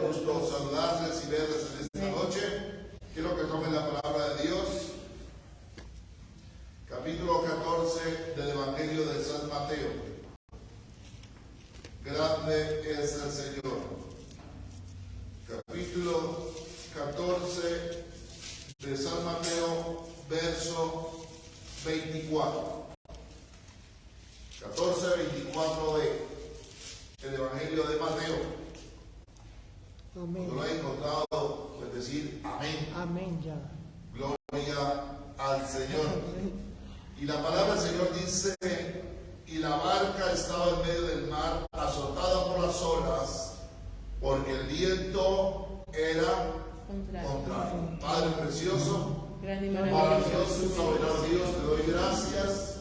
gusto saludarles y verles en esta noche. Quiero que tomen la palabra de Dios. Capítulo 14 del Evangelio de San Mateo. Grande es el Señor. Capítulo 14 de San Mateo, verso 24. 14:24 del Evangelio de Mateo. Amén. Cuando lo he encontrado, pues decir amén. Amén ya. Gloria al Señor. Y la palabra del Señor dice: y la barca estaba en medio del mar, azotada por las olas, porque el viento era contrario. Padre precioso, maravilloso y soberano Dios, te doy gracias.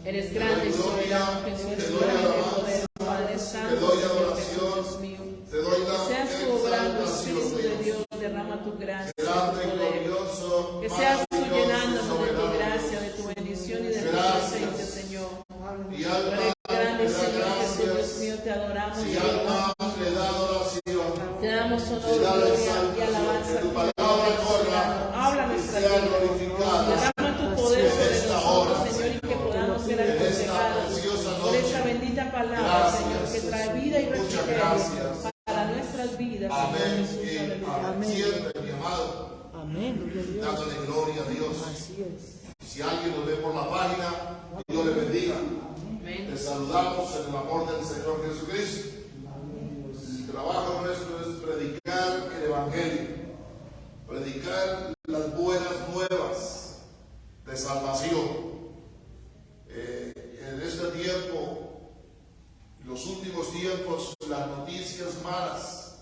Eres grande y soberano, Jesús, te doy alabanza, Padre Santo, te doy Señor adoración, Jesús mío. te doy la Que seas tú obrando, exaltación, Espíritu de Dios. Dios, derrama tu gracia, tu Grande y poder. glorioso, Que seas tú maravilloso y llenándonos de tu soberano gracia, de Dios. tu bendición y de tu Gracias. presencia, Señor. Mi Tú alma eres grande, te da Señor Jesús, Dios gracias. mío, te adoramos, Mi Señor. alma le da adoración. Te damos Te honor, da la gloria y exaltación. alabanza. Que tu a ti, palabra Dios corra soberano. Habla y nuestra sea vida. glorificada Derrama tu poder en sobre esta nosotros, hora, Señor, y que podamos ser en esta aconsejados preciosa por noche. esa bendita palabra, Gracias. Señor, que trae vida y Muchas refrigerio gracias. para nuestras vidas, Señor Amén. Jesús. Y Aleluya. Amén. siempre, mi amado, Amén. Gloria a Dios. dándole gloria a Dios. Así es. Si alguien nos ve por la página, Dios le bendiga. Amén. Les saludamos en el amor del Señor Jesucristo. El trabajo nuestro es predicar el Evangelio, predicar las buenas nuevas de salvación. En este tiempo, en los últimos tiempos, las noticias malas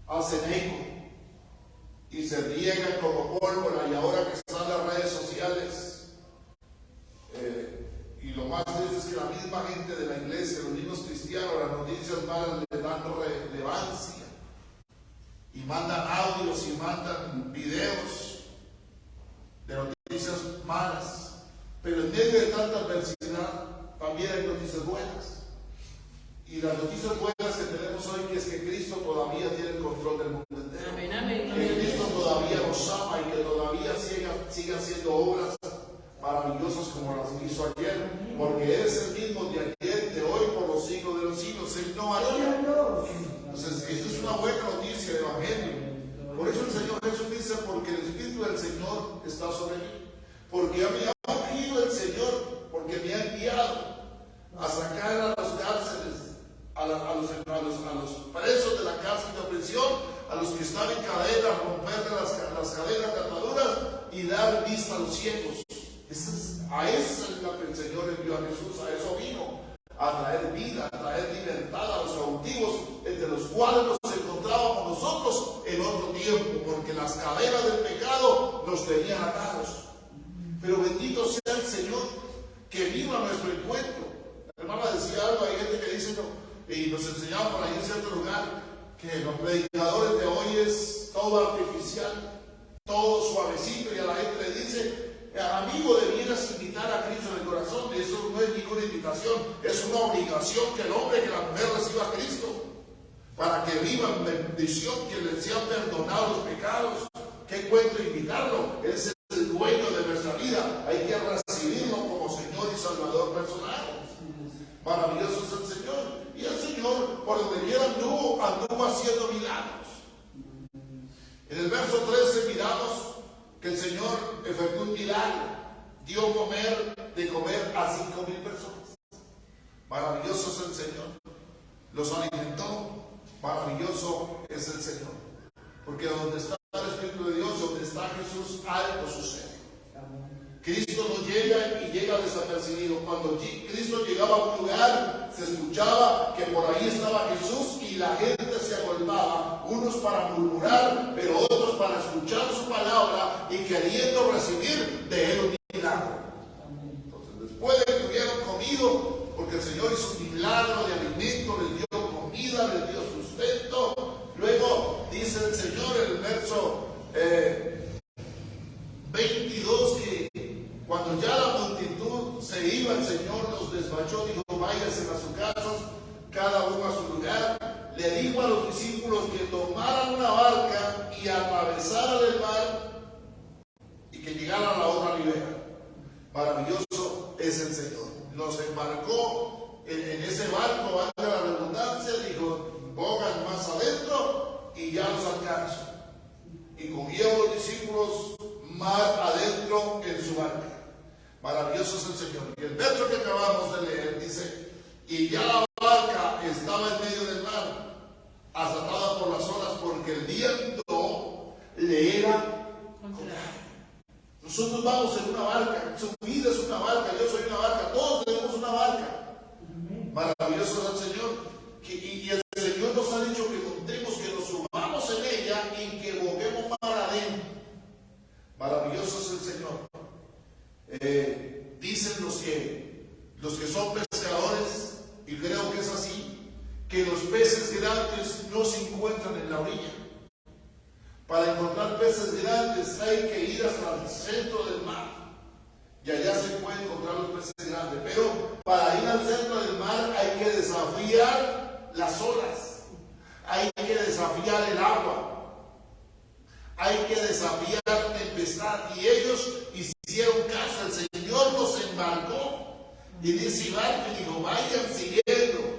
hacen eco y se riegan como pólvora, y ahora que están las redes sociales, y lo más triste es que la misma gente de la iglesia, los mismos cristianos, las noticias malas le dan relevancia y mandan audios y mandan videos de noticias malas. Pero en medio de tanta adversidad también hay noticias buenas. Y las noticias buenas que tenemos hoy, que es que Cristo todavía tiene el control del mundo entero. Amén, amén, Que amén. Cristo todavía nos ama y que todavía siga haciendo obras maravillosas como las que hizo ayer, porque es el mismo de ayer, de hoy, por los siglos de los siglos. Él no haría. Entonces, esto es una buena noticia del Evangelio. Por eso el Señor Jesús dice: porque el Espíritu del Señor está sobre mí, porque me ha ungido el Señor, porque me ha enviado a sacar a las cárceles, a los presos de la cárcel de prisión, a los que están en cadenas, romper las cadenas de ataduras y dar vista a los ciegos. A eso es lo que el Señor envió a Jesús, a eso vino, a traer vida, a traer libertad a los cautivos, entre los cuales nos encontrábamos nosotros en otro tiempo, porque las cadenas del pecado nos tenían atados. Pero bendito sea el Señor que vino a nuestro encuentro. La hermana decía algo, hay gente que dice, y nos enseñaba por ahí en cierto lugar, que los predicadores de hoy es todo artificial, todo suavecito, y a la gente le dice: amigo, debieras invitar a Cristo en el corazón. Eso no es ninguna invitación, es una obligación que el hombre, que la mujer reciba a Cristo, para que vivan bendición, que les sean perdonados los pecados. ¿Qué cuento invitarlo? Él es el dueño de nuestra vida, hay que recibirlo como Señor y Salvador personal. Maravilloso es el Señor, y el Señor por donde quiera anduvo haciendo milagros. En el verso 13 miramos que el Señor efectuó un milagro, dio de comer a 5,000 personas. Maravilloso es el Señor, los alimentó. Maravilloso es el Señor, porque donde está el Espíritu de Dios, donde está Jesús, algo sucede. Cristo no llega y llega desapercibido. Cuando Cristo llegaba a un lugar, se escuchaba que por ahí estaba Jesús y la gente se agolpaba, unos para murmurar, pero otros para escuchar su palabra y queriendo recibir de él un milagro. Entonces, después de que hubieran comido, porque el Señor hizo un milagro de alimento, les dio comida, les dio sustento. Luego dice el Señor en el verso 22 que cuando ya la multitud se iba, el Señor los despachó, dijo: váyanse a sus casas, cada uno a su lugar. le dijo a los discípulos que tomaran una barca y atravesaran el mar y que llegaran a la otra ribera. Maravilloso es el Señor. Los embarcó en ese barco, valga la redundancia, dijo, pongan más adentro y ya los alcanzo. Y cogieron los discípulos mar adentro en su barca. Maravilloso es el Señor. Y el verso que acabamos de leer dice, y ya la barca estaba en medio del mar, azotada por las olas, porque el viento le era contrario. Nosotros vamos en una barca, su vida es una barca, yo soy una barca, todos tenemos una barca. Maravilloso es el Señor. Y el Señor nos ha dicho que montemos, que nos subamos en ella y que boguemos para adentro. Maravilloso es el Señor. Dicen los que son pescadores, y creo que es así, que los peces grandes no se encuentran en la orilla. Para encontrar peces grandes hay que ir hasta el centro del mar y allá se pueden encontrar los peces grandes, pero para ir al centro del mar hay que desafiar las olas, hay que desafiar el agua, hay que desafiar tempestad, y ellos hicieron caso. El Señor los embarcó y dice, y dijo, vayan siguiendo.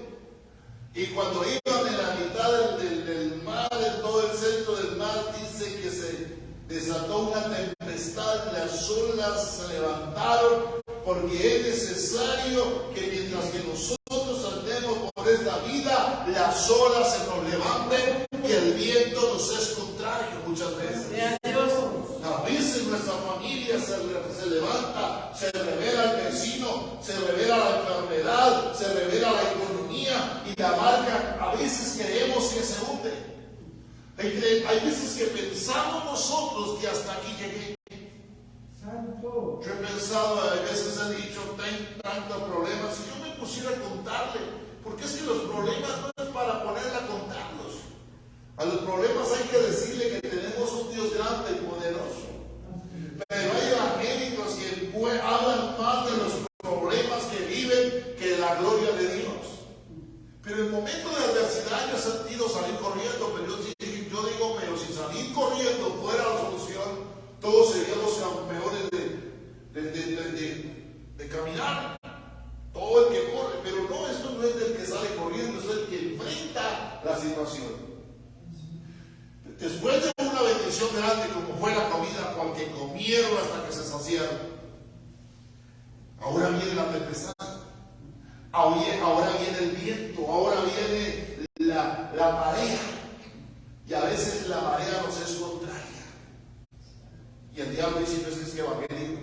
Y cuando iban en la mitad del mar, en todo el centro del mar, dice que se desató una tempestad, las olas se levantaron, porque es necesario que mientras que nosotros andemos por esta vida, las olas se nos levanten y el viento nos es contrario muchas veces. A veces nuestra familia se levanta, se revela el vecino, se revela la enfermedad, se revela la economía, y la barca a veces creemos que se hunde. Hay veces que pensamos nosotros que hasta aquí llegué. Yo he pensado, a veces he dicho, tengo tantos problemas, si yo me pusiera a contarle, porque es que los problemas no es para ponerla a contarlos. A los problemas hay que decirle que tenemos un Dios grande y poderoso. Pero hay evangélicos que hablan más de los problemas que viven que de la gloria de Dios. Pero en momentos de adversidad yo he sentido salir corriendo, pero yo digo, pero si salir corriendo fuera la solución, todos seríamos campeones de caminar. Todo el que corre, pero no, esto no es del que sale corriendo, es el que enfrenta la situación. Después de una bendición grande como fue la comida, porque comieron hasta que se saciaron, ahora viene la tempestad, ahora viene el viento, ahora viene la marea, y a veces la marea nos es contraria. Y el diablo dice, no es que es evangélico,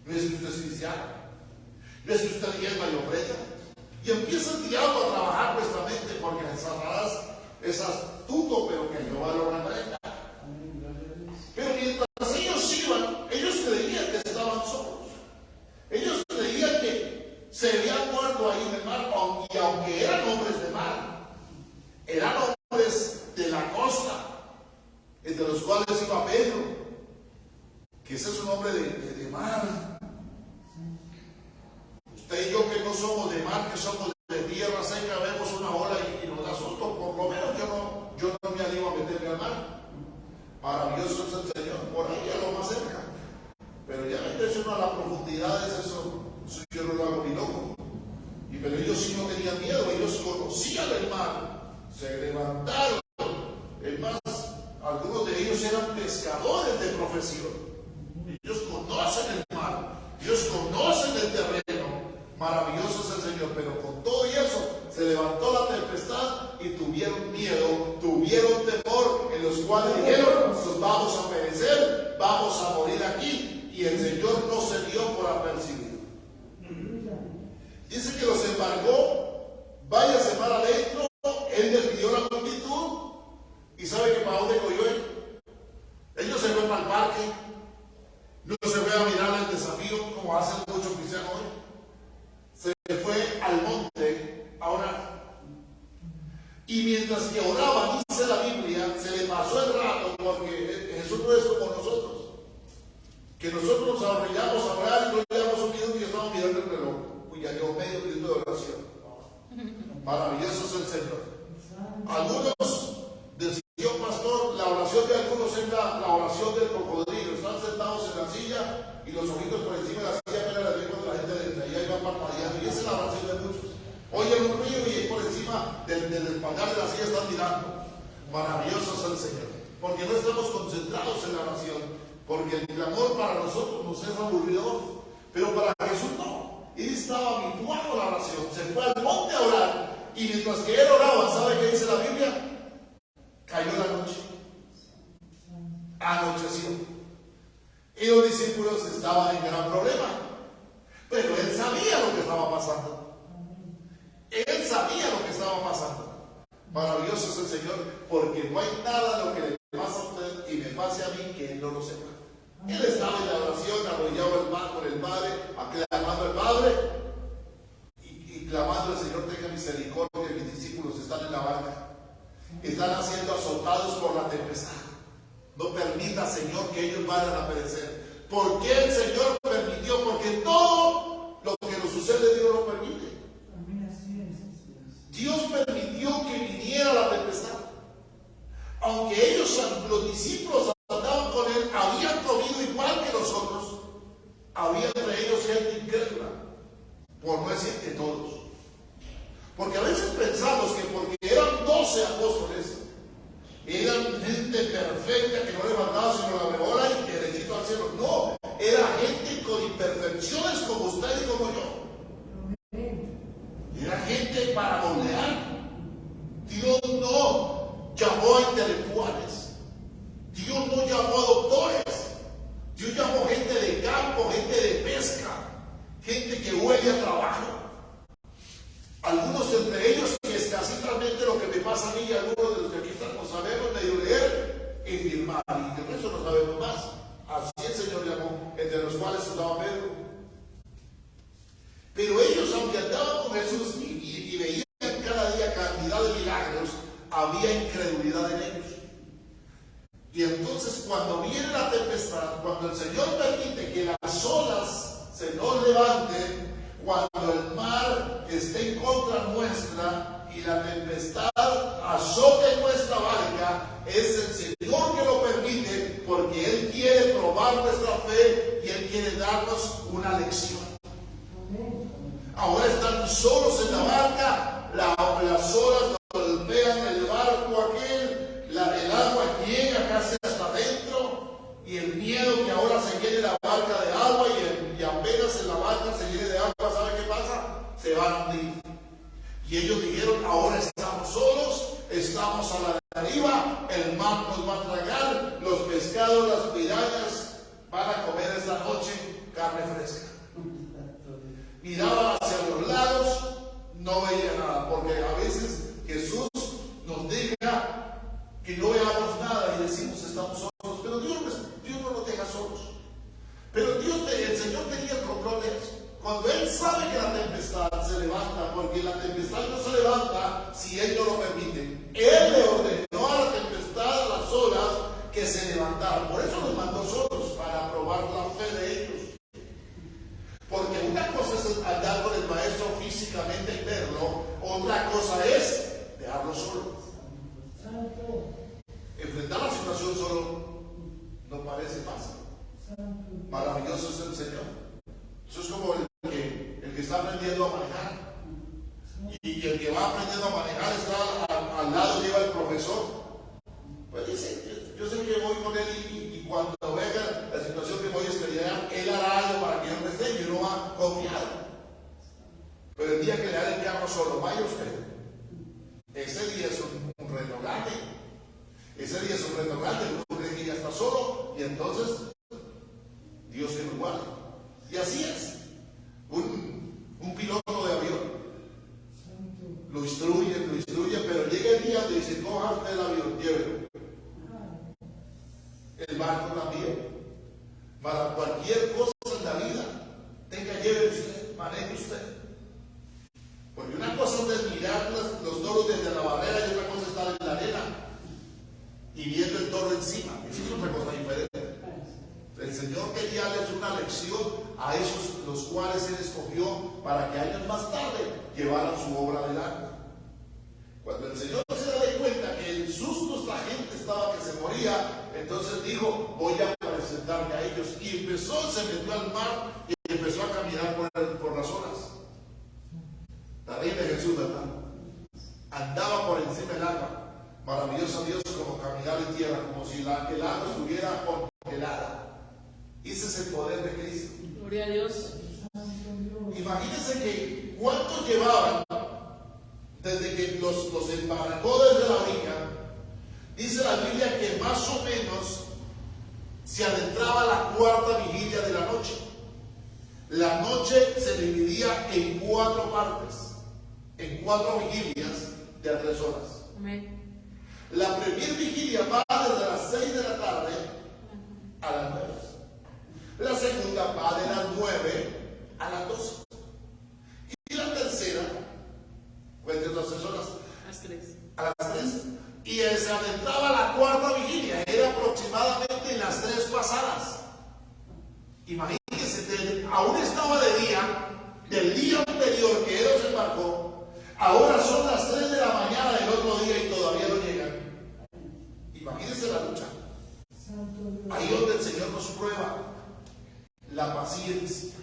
no es que usted es cristiano, no es que usted diezma y ofrenda. Y empieza el diablo a trabajar nuestra mente, porque Satanás es astuto, pero que Jehová lo reprenda. Pero mientras ellos iban, ellos creían que estaban solos. Ellos creían que se habían muerto ahí en el mar, y aunque eran hombres de mar, eran hombres de la costa, entre los cuales iba Pedro, que ese es un hombre de mar. Usted y yo, que no somos de mar, que somos de tierra seca, vemos una ola y nos da susto. Por lo menos yo no me animo a meterme al mar. Maravilloso es el Señor, por ahí a lo más cerca. Pero ya meterse uno a las profundidades, eso yo no lo hago ni loco. Pero ellos sí no tenían miedo, ellos conocían el mar, se levantaron. Es más, algunos de ellos eran pescadores de profesión. Ellos conocen el mar, ellos conocen el terreno. Maravilloso es el Señor, pero con todo eso se levantó la tempestad y tuvieron miedo, tuvieron temor, en los cuales dijeron, nos vamos a perecer, vamos a morir aquí, y el Señor no se dio por apercibido. Dice que los embargó, váyase mar adentro, él despidió la multitud, y ¿sabe que para dónde cogió él? Él no se fue para el parque, no se fue a mirar el desafío como hacen muchos cristianos hoy. Se fue al monte a orar. Y mientras que oraba, dice la Biblia, se le pasó el rato, porque Jesús no es como nosotros, que nosotros nos arrodillamos a orar y no llevamos un minuto y estamos mirando el reloj. Uy, ya llevo medio minuto de oración. Maravilloso es el Señor. Algunos decían, pastor, la oración de algunos es la oración del cocodrilo. Están sentados en la silla y los ojitos por encima de la silla, apenas les ven cuando la gente entra y ahí van parpadeando. Y esa es la oración de muchos. Oyen un ruido y ahí por encima del espaldar de la silla están mirando. Maravilloso es el Señor. Porque no estamos concentrados en la oración. Porque el clamor para nosotros nos es aburridor. Pero para Jesús no. Él estaba habituado a la oración. Se fue al monte a orar. Y mientras que él oraba, ¿sabe qué dice la Biblia? Cayó la noche. Anocheció. Y los discípulos estaban en gran problema. Pero él sabía lo que estaba pasando. Él sabía lo que estaba pasando. Maravilloso es el Señor, porque no hay nada de lo que le pasa a usted y me pase a mí que él no lo sepa. Él estaba en la oración, arrodillado con el Padre, aclamando al Padre y clamando al Señor, tenga misericordia. Mis discípulos están en la barca, están siendo azotados por la tempestad. No permita, Señor, que ellos vayan a perecer. ¿Por qué el Señor permitió? Porque todo lo que nos sucede, Dios lo permite. Dios permitió que viniera la tempestad. Aunque ellos, los discípulos, andaban con él, habían comido igual que nosotros. Había entre ellos gente incrédula, por no decir que todos. Porque a veces pensamos que porque eran 12 apóstoles, eran gente perfecta que no levantaba sino la mejora y que derechito al cielo. No, era gente con imperfecciones como usted y como yo. Era gente para moldear. Dios no llamó a intelectuales. Dios no llamó a doctores. Dios llamó gente de campo, gente de pesca, gente que huele a trabajo. Algunos entre ellos, que es casi realmente lo que me pasa a mí y a algunos de los que aquí estamos, sabemos medio leer y firmar. Y de eso no sabemos más. Así el Señor llamó, entre los cuales estaba Pedro. Pero ellos, aunque andaban con Jesús y veían cada día cantidad de milagros, había incredulidad en ellos. Y entonces, cuando viene la tempestad, cuando el Señor permite que las olas se nos levanten, cuando el mar esté en contra nuestra y la tempestad azote nuestra barca, es el Señor que lo permite, porque Él quiere probar nuestra fe y Él quiere darnos una lección. Ahora están solos en la barca, las olas golpean el barco aquel, el agua llega casi hasta adentro, y el miedo que ahora se llene la barca de agua y apenas en la barca se llene de agua, ¿sabe qué pasa? Se van a hundir. Y ellos dijeron, ahora estamos solos, estamos a la deriva, el mar nos va a tragar, los pescados, las pirañas van a comer esta noche carne fresca. Miraban hacia los lados, no veía nada, porque a veces Jesús nos deja que no veamos nada y decimos estamos solos, pero Dios no nos deja solos. Pero el Señor tenía el control de eso. Cuando Él sabe que la tempestad se levanta, porque la tempestad no se levanta si Él no lo permite. Él le ordenó a la tempestad, a las olas, que se levantaran. Por eso los mandó solos, para probar la fe de ellos. Porque una cosa es andar con el maestro físicamente y verlo, otra cosa es dejarlo solo. Enfrentar la situación solo no parece fácil. Maravilloso es el Señor. Eso es como el que está aprendiendo a manejar. Y el que va aprendiendo a manejar está al lado, lleva el profesor. Pues dice, yo sé que voy con él y cuando venga la situación que voy a estrellar, él hará algo para que yo no esté y uno va confiado. Pero el día que le haga el carro solo, vaya usted. Ese día es un reto grande. Ese día es un reto grande. Uno cree que ya está solo y entonces Dios que lo guarde. Y así es. Un piloto de avión. Lo instruye, pero llega el día donde dice, coja usted el avión, llévelo. El barco también. Para cualquier cosa en la vida, lleve usted, maneje usted. Porque una cosa es mirar los toros desde la barrera y otra cosa es estar en la arena y viendo el toro encima. Eso es otra cosa diferente. El Señor quería darles una lección a esos los cuales Él escogió para que años más tarde llevaran su obra adelante. Cuando el Señor se Entonces dijo, voy a presentarme a ellos. Y empezó, se metió al mar y empezó a caminar por las olas. Terrible Jesús, ¿verdad? Andaba por encima del agua. Maravilloso Dios, como caminar en tierra, como si el agua estuviera congelada. Ese es el poder de Cristo. Gloria a Dios. Imagínense que cuánto llevaban desde que los embarcó desde la orilla. Dice la Biblia que más o menos se adentraba la cuarta vigilia de la noche. La noche se dividía en 4 partes, en 4 vigilias de a 3 horas. Amén. La primera vigilia va desde las 6 de la tarde a las 9. La segunda va de las 9 a las 12. Y la tercera, ¿cuántas las 3 horas? A las 3. Y se adentraba la cuarta vigilia, era aproximadamente en las 3 pasadas. Imagínense, aún estaba de día, del día anterior que ellos embarcó, ahora son las 3 de la mañana del otro día y todavía no llegan. Imagínense la lucha. Ahí donde el Señor nos prueba la paciencia.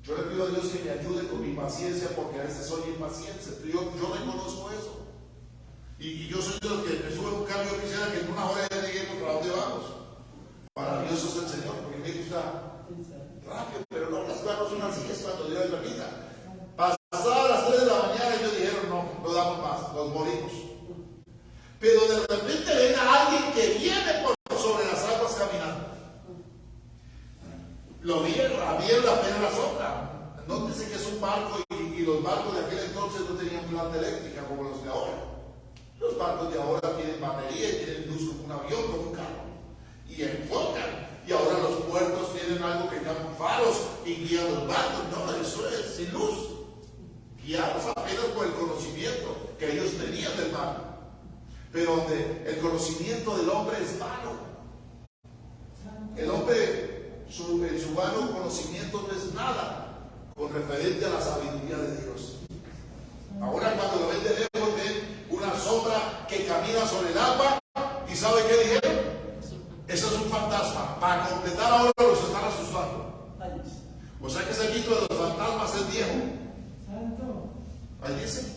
Yo le pido a Dios que me ayude con mi paciencia, porque a veces soy impaciente. Yo reconozco eso. Y yo soy de los que me sube un cambio, quisiera que en una hora ya lleguemos para donde vamos. Maravilloso es el Señor, porque me gusta rápido, pero no, las cosas son así, es cuando Dios le permita. Pasadas las 3 de la mañana ellos dijeron, no damos más, nos morimos. Pero de repente ven a alguien que viene por sobre las aguas caminando. Lo vieron apenas la sombra. Nótese que es un barco y los barcos de aquel entonces no tenían planta eléctrica como los de ahora. Los barcos de ahora tienen batería y tienen luz como un avión, como un carro. Y enfocan. Y ahora los puertos tienen algo que llaman faros y guían los barcos. No, eso es sin luz. Guiados apenas por el conocimiento que ellos tenían del mar. Pero donde el conocimiento del hombre es vano. El hombre, en su vano conocimiento no es nada con referente a la sabiduría de Dios. Ahora cuando lo ven de lejos, ven una sombra que camina sobre el agua. ¿Y sabe qué dijeron? Eso es un fantasma. Para completar ahora los están asustando. O sea que ese mito de los fantasmas es viejo. Ahí dice.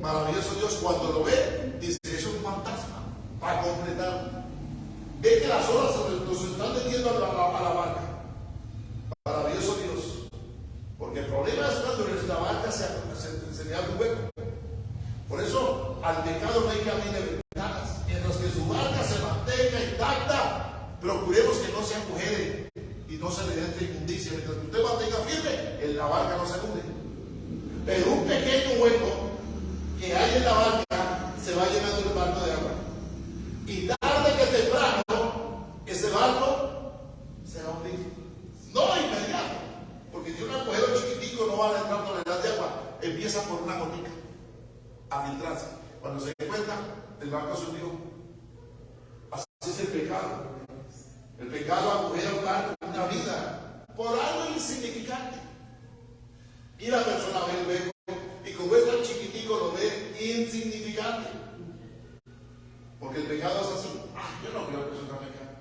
Maravilloso Dios, cuando lo ve, dice, es un fantasma. Para completar. Ve que las olas nos están metiendo a la barca. Maravilloso Dios. Porque el problema es cuando nuestra barca se le abre un hueco. Por eso al pecado no hay que abrirle ventanas. Mientras que su barca se mantenga intacta, procuremos que no se agujere y no se le entre inmundicia. Mientras que usted mantenga firme, la barca no se hunde. Pero un pequeño hueco que hay en la barca se va llenando el barco de agua. Y tarde que temprano, ese barco se va a hundir. No inmediato, porque si un agujero chiquitico no va a entrar toneladas de agua, empieza por una gotica a filtrarse. Cuando se encuentra, el barco se hundió. Así es el pecado. El pecado agujera un barco, una vida, por algo insignificante. Y la persona ve el hueco, y como es tan chiquitico, lo ve insignificante. Porque el pecado es así. Yo no creo que eso sea pecado.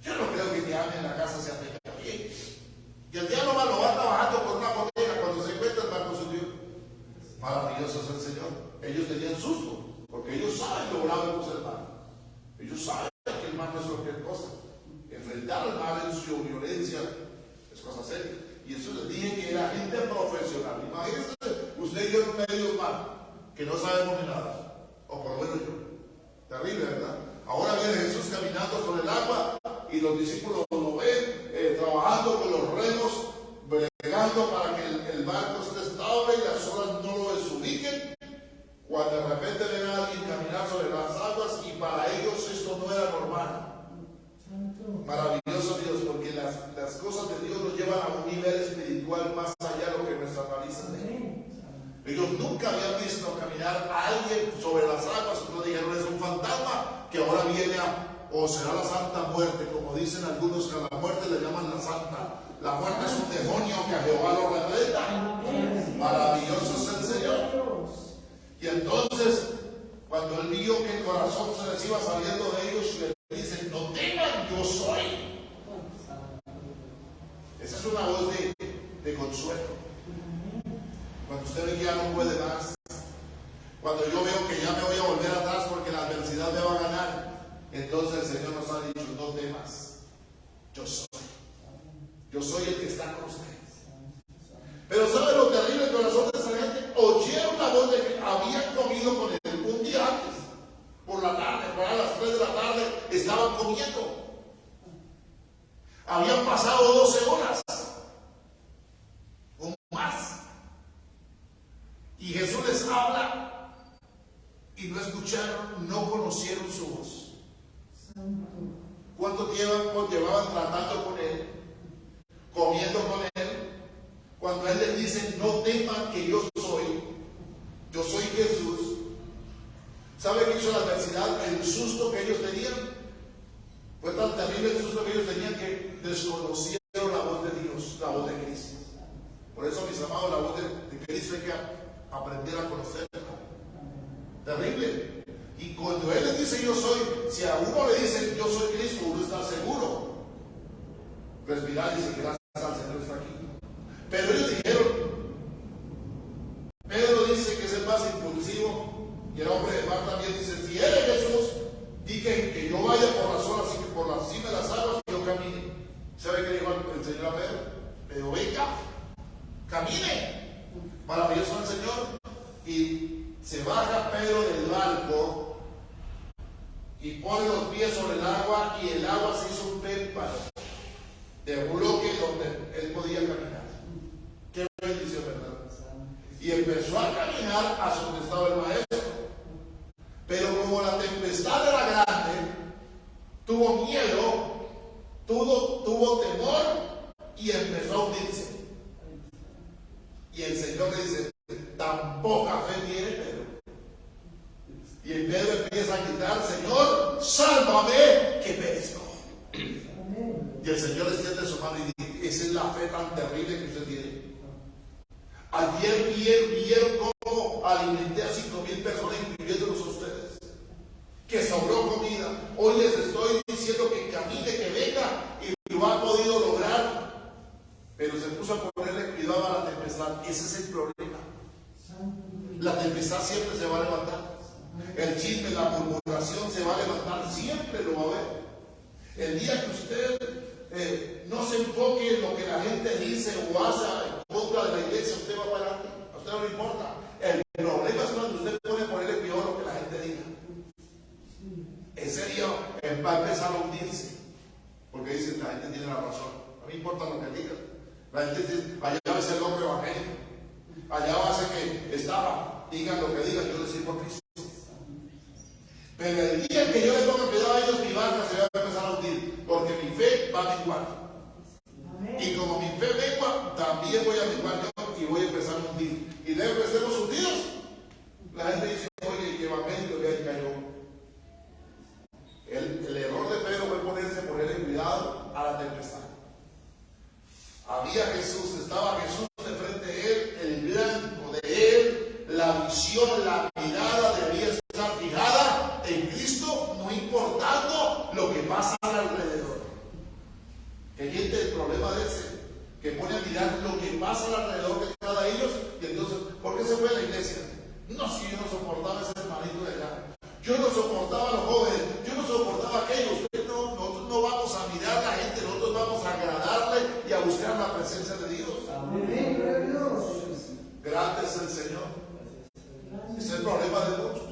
Yo no creo que te ame en la casa sea pecado. Bien. Y el diablo lo va trabajando por una bodega cuando se encuentra el barco subió. Maravilloso es el Señor. Ellos tenían susto, porque ellos saben lo bravo que es el mar. Ellos saben que el mar no es cualquier cosa. Enfrentar al mar en su violencia es cosa seria. Y eso les dije que era gente profesional. Imagínense usted y yo en medio del mar, que no sabemos ni nada. O por lo menos yo. Terrible, ¿verdad? Ahora viene Jesús caminando sobre el agua y los discípulos lo ven trabajando con los remos, bregando para que el barco esté estable y las olas no lo desubiquen. Cuando de repente ven a alguien caminar sobre las aguas y para ellos esto no era normal. Maravilloso Dios, porque las cosas de Dios nos llevan a un nivel espiritual más allá de lo que nuestra nariz ve. Ellos nunca habían visto caminar a alguien sobre las aguas. No dijeron, es un fantasma que ahora viene o será la santa muerte, como dicen algunos que a la muerte le llaman la santa. La muerte es un demonio que a Jehová lo reprenda. Maravilloso es el Señor. Y entonces, cuando cuando él vio que el corazón se les iba saliendo de ellos, le dice: no teman, yo soy. Esa es una voz de consuelo. Cuando usted ve que ya no puede más, cuando yo veo que ya me voy a volver atrás porque la adversidad me va a ganar, entonces el Señor nos ha dicho: no temas, yo soy. Yo soy el que está con ustedes. Pero ¿sabe lo terrible del corazón de esa gente? Oyeron la voz de que habían comido con él un día antes, por la tarde, por a las 3 de la tarde, estaban comiendo. Habían pasado 12 horas o más. Y Jesús les habla y no escucharon, no conocieron su voz. ¿Cuánto tiempo llevaban tratando con él, comiendo con él? Cuando él les dice: no teman, que yo soy Jesús. ¿Sabe qué hizo la adversidad? El susto que ellos tenían fue tan terrible, el susto que ellos tenían, que desconocieron la voz de Dios, la voz de Cristo. Por eso, mis amados, la voz de Cristo hay que aprender a conocerla. Terrible. Y cuando él les dice: yo soy, si a uno le dicen: yo soy Cristo, uno está seguro. Respirar y decir: gracias al Señor, está aquí. Pero ellos dijeron, Pedro dice que es el más impulsivo, y el hombre de mar también dice: si eres Jesús, di que yo vaya por las olas, y que por la cima de las aguas yo camine. ¿Sabe qué dijo el Señor a Pedro? Pero venga, camine. Maravilloso el Señor. Y se baja Pedro del barco y pone los pies sobre el agua, y el agua se hizo un témpano de bloque donde él podía caminar. Qué bendición, ¿verdad? Y empezó a caminar hacia donde estaba el maestro. Pero como la tempestad era grande, tuvo miedo, tuvo temor y empezó a hundirse. Y el Señor le dice: tan poca fe tiene Pedro. Y el Pedro empieza a gritar: Señor, sálvame, que perezco. Y el Señor extiende su mano y dice: esa es la fe tan terrible que usted tiene. Ayer vieron cómo alimenté a 5,000 personas, incluyéndolos a ustedes, que sobró comida. Hoy les estoy diciendo que camine, que venga, y lo ha podido lograr. Pero se puso a ponerle cuidado a la tempestad. Ese es el problema. La tempestad siempre se va a levantar. El chisme, la murmuración se va a levantar, siempre lo va a ver. El día que usted no se enfoque en lo que la gente dice o hace en contra de la iglesia, usted va para adelante. A usted no le importa. El problema es cuando usted pone a ponerle cuidado a lo que la gente diga. Ese día va a empezar a hundirse, porque dicen: la gente tiene la razón. No me importa lo que diga. La gente dice: allá va a ser el hombre evangélico, allá va a ser que estaba, digan lo que digan, yo les sirvo a Cristo. Pero el día que yo les ponga cuidado a ellos, mi barca se va a empezar a hundir, porque mi fe va a menguar. Y como mi fe mengua, también voy a menguar yo y voy a empezar a hundir. Y luego que estemos hundidos, la gente dice: oye, que evangélico ya cayó. El error de Pedro fue ponerle cuidado a la tempestad. Había Jesús, estaba Jesús de frente de él, el blanco de él, la visión, la mirada debía estar fijada en Cristo, no importando lo que pasa alrededor. Que gente el problema de ese, que pone a mirar lo que pasa alrededor de cada ellos, y entonces, ¿por qué se fue a la iglesia? No, si yo no soportaba ese hermanito de allá, yo no soportaba a los jóvenes, yo no soportaba aquellos. Nosotros no vamos a mirar a la gente, nosotros vamos a agradarle y a buscar la presencia de Dios. Amén. Grande es el Señor. Es el problema de muchos.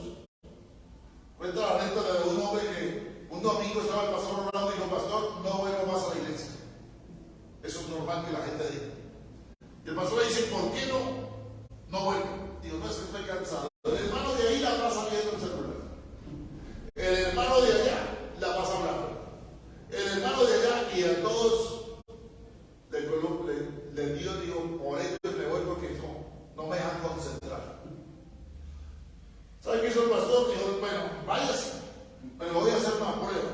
Cuenta la anécdota de un hombre que un domingo estaba el pastor orando y dijo: pastor, no vengo más a la iglesia. Eso es normal que la gente diga. Y el pastor le dice: ¿por qué no vuelvo? Digo: no, es que estoy cansado. El hermano de ahí la pasa viendo el celular. El hermano de allá la pasa hablando. El hermano de allá, y a todos le digo: por ellos me voy porque no me dejan concentrar. ¿Sabe qué hizo el pastor? Dijo: bueno, váyase, pero voy a hacer una prueba.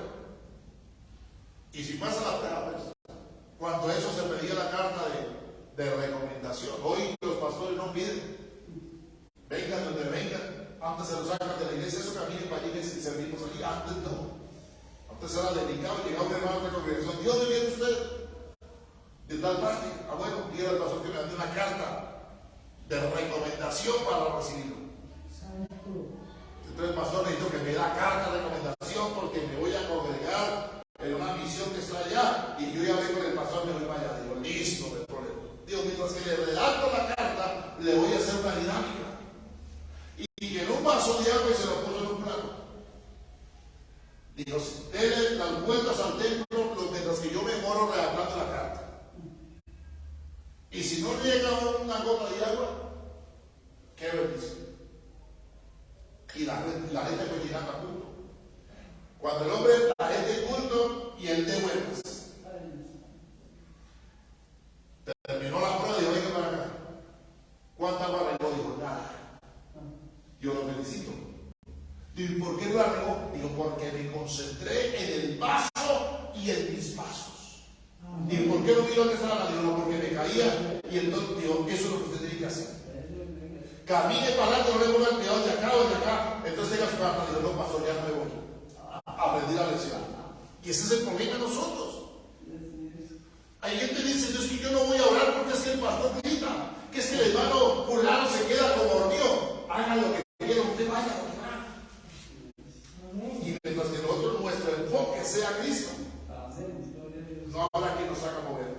Y si pasa la prueba, pues, cuando eso se pedía la carta de recomendación. Hoy los pastores no piden: vengan donde vengan, antes se lo sacan de la iglesia, eso camine para allí y servimos allí. Antes no. Antes era delicado, llegaba un hermano de la congregación. ¿De dónde viene usted? De tal parte. Ah, bueno, dígale al pastor que me mande una carta de recomendación para recibirlo. Entonces el pastor me dijo que me da carta de recomendación porque me voy a congregar en una misión que está allá y yo ya vengo con el pastor, me voy para allá. Digo, listo, no hay problema. Digo, mientras que le redacto la carta, le voy a hacer una dinámica. Y en un vaso de agua y se lo puso en un plato. Digo, déle las vueltas al templo mientras que yo me moro redactando la carta. Y si no llega una gota de agua, qué bendición. Y la gente fue llegando a culto. Cuando el hombre, la gente culto y él de vueltas. Terminó la prueba y dijo, venga para acá. ¿Cuánta agua regó? Dijo, nada. Yo lo felicito. Digo, ¿y por qué lo regó? Digo, porque me concentré en el vaso y en mis pasos. Digo, ¿por qué no miro que estaba? Digo, no, porque me caía. Y entonces digo, eso es lo que usted tiene que hacer. Camine para adelante, no le ponga el cuidado de acá o de acá. Entonces llega su carta, digo, no pasó, ya no me voy. Aprendí la lección. Y ese es el problema de nosotros. Hay gente que dice, es que yo no voy a orar porque es que el pastor grita, que es que el hermano fulano se queda como dormido. Hagan lo que quieran, usted vaya a orar. Y mientras que nosotros nuestro enfoque sea Cristo, no habrá quien nos haga mover.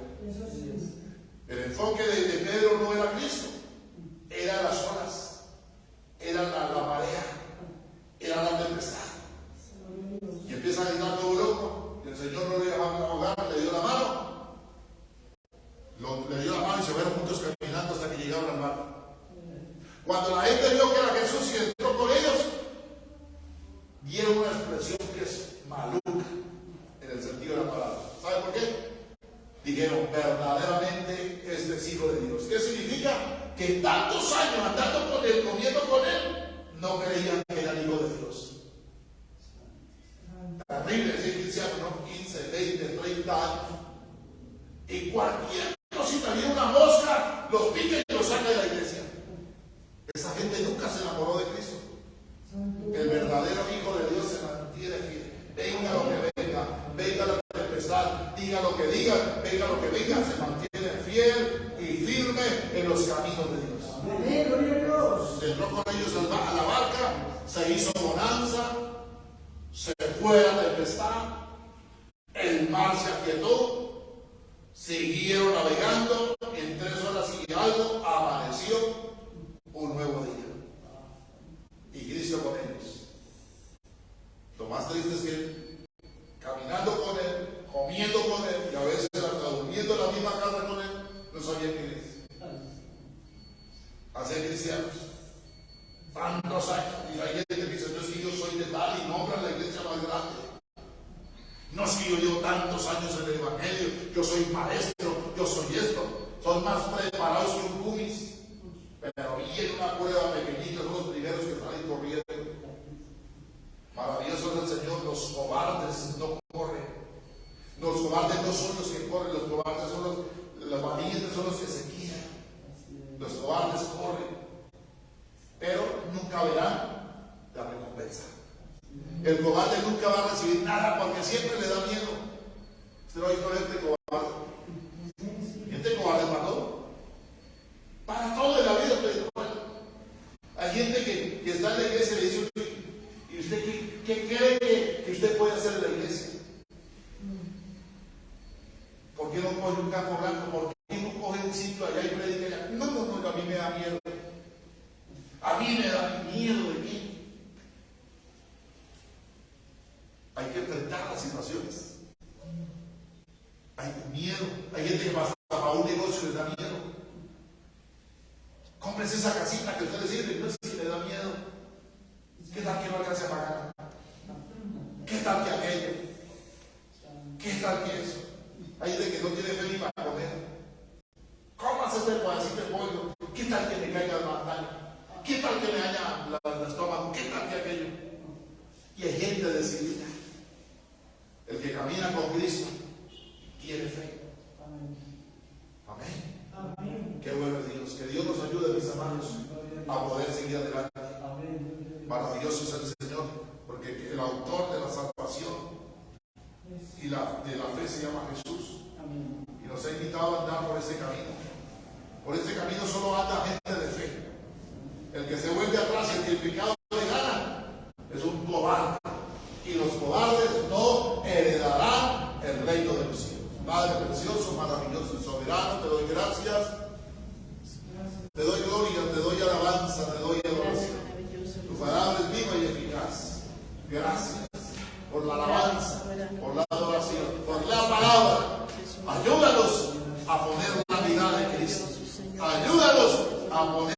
El enfoque de Pedro no era Cristo, eran las olas, era la marea, era la tempestad. Y empieza a gritar todo loco, y el Señor no le dejaba ahogar, le dio la mano. Le dio la mano y se fueron juntos caminando hasta que llegaron al mar. Cuando la gente vio que era Jesús y entró con ellos, dieron una expresión que es maluca en el sentido de la palabra. ¿Sabe por qué? Dijeron, verdaderamente este es hijo de Dios. ¿Qué significa? Que tantos años andando con él, comiendo con él, no creían que era hijo de Dios. Terrible, decir cristiano, ¿no? 15, 20, 30 años. Y cualquier cosita, viene una mosca, los pica y los saca de la iglesia. Esa gente nunca se enamoró de Cristo. El verdadero hijo de Dios se mantiene fiel. Venga lo que venga, venga la tempestad, diga lo que diga, venga lo que venga, se mantiene fiel y firme en los caminos de Dios. Amén, gloria a Dios. Se entró con ellos a la barca, se hizo bonanza, se fue a la tempestad, el mar se aquietó, siguieron navegando, en 3 horas y algo amaneció un nuevo día. Y Cristo con ellos. Lo más triste es que caminando con él, comiendo con él, y a veces hasta durmiendo en la misma casa con él, no sabían quién es. Hacer cristianos. Tantos años. Y hay gente que dice, no es que yo soy de tal y nombran la iglesia más grande. No es que yo llevo tantos años en el evangelio, yo soy maestro, yo soy esto. Son más preparados que un cumis. Pero viene una prueba pequeñita, son los primeros que salen corriendo. Maravilloso es el Señor, los cobardes no corren. Los cobardes no son los que corren, los cobardes son los valientes son los que se quedan. Los cobardes corren, pero nunca verán la recompensa. El cobarde nunca va a recibir nada porque siempre le da miedo. ¿Usted lo ha visto gente cobarde? Gente cobarde para todo en la vida espiritual. Hay gente que está en la iglesia y le dice, ¿y usted qué cree que usted puede hacer en la iglesia? ¿Por qué no coge un campo blanco? ¿Por qué no coge un sitio allá y predica allá? No, a mí me da miedo. A mí me da miedo de mí. Hay que enfrentar las situaciones. Hay miedo. Hay gente que pasa para un negocio y les da miedo. Cómprese esa casita que usted le sirve, no es que le da miedo. ¿Qué tal que no alcance a pagar? ¿Qué tal que aquello? ¿Qué tal que eso? Hay gente que no tiene fe ni para comer. Cómase este pedacito de pollo. ¿Qué tal que me caiga el daño? ¿Qué tal que me haya el estómago? ¿Qué tal que aquello? Y hay gente decidida. El que camina con Cristo tiene fe. Amén. Amén. Qué bueno es Dios. Que Dios nos ayude, mis hermanos, a poder seguir adelante. Maravilloso es el Señor, porque el autor de la salvación y de la fe se llama Jesús. Y nos ha invitado a andar por ese camino. Por ese camino solo anda gente de fe. El que se vuelve atrás y el que el pecado le gana es un cobarde. Y los cobardes no heredarán el reino de los cielos. Padre precioso, maravilloso y soberano, te doy gracias. Te doy gloria, te doy alabanza, te doy adoración. Tu palabra es viva y eficaz. Gracias por la alabanza, por la adoración, por la palabra. Ayúdanos a poner la mirada en Cristo. Ayúdanos a poner